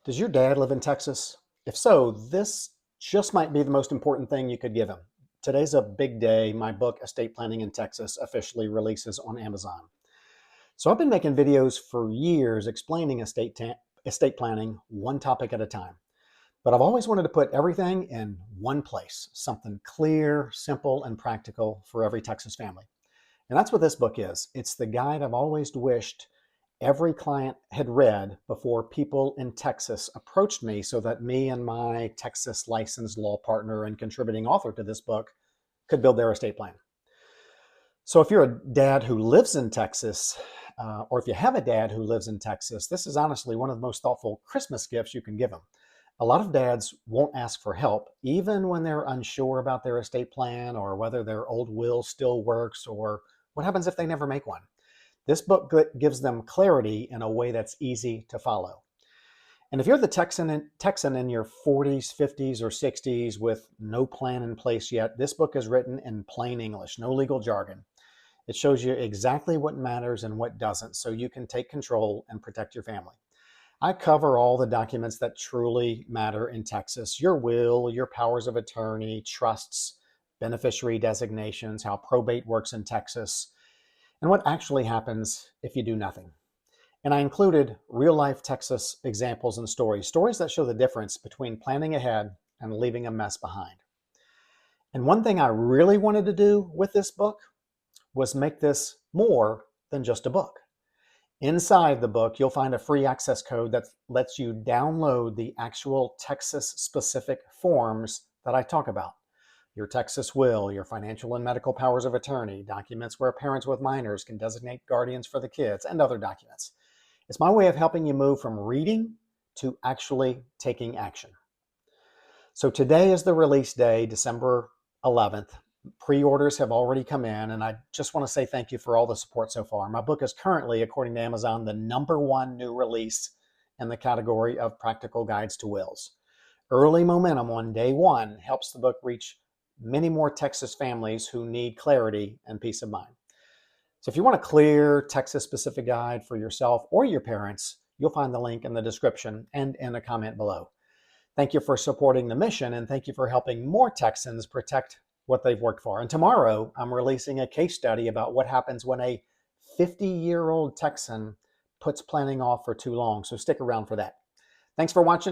Does your dad live in Texas? If so, this just might be the most important thing you could give him. Today's a big day. My book, Estate Planning in Texas, officially releases on Amazon. So I've been making videos for years explaining estate planning one topic at a time. But I've always wanted to put everything in one place, something clear, simple, and practical for every Texas family. And that's what this book is. It's the guide I've always wished every client had read before people in Texas approached me so that me and my Texas licensed law partner and contributing author to this book could build their estate plan. So if you're a dad who lives in Texas, or if you have a dad who lives in Texas, this is honestly one of the most thoughtful Christmas gifts you can give them. A lot of dads won't ask for help, even when they're unsure about their estate plan or whether their old will still works or what happens if they never make one. This book gives them clarity in a way that's easy to follow. And if you're the Texan in your 40s, 50s, or 60s with no plan in place yet, this book is written in plain English, no legal jargon. It shows you exactly what matters and what doesn't, so you can take control and protect your family. I cover all the documents that truly matter in Texas: your will, your powers of attorney, trusts, beneficiary designations, how probate works in Texas, and what actually happens if you do nothing. And I included real life Texas examples and stories that show the difference between planning ahead and leaving a mess behind. And one thing I really wanted to do with this book was make this more than just a book. Inside the book, you'll find a free access code that lets you download the actual Texas specific forms that I talk about: your Texas will, your financial and medical powers of attorney, documents where parents with minors can designate guardians for the kids, and other documents. It's my way of helping you move from reading to actually taking action. So today is the release day, December 11th. Pre-orders have already come in, and I just want to say thank you for all the support so far. My book is currently, according to Amazon, the #1 new release in the category of practical guides to wills. Early momentum on day one helps the book reach many more Texas families who need clarity and peace of mind. So if you want a clear Texas-specific guide for yourself or your parents, you'll find the link in the description and in a comment below. Thank you for supporting the mission, and thank you for helping more Texans protect what they've worked for. And tomorrow, I'm releasing a case study about what happens when a 50-year-old Texan puts planning off for too long. So stick around for that. Thanks for watching.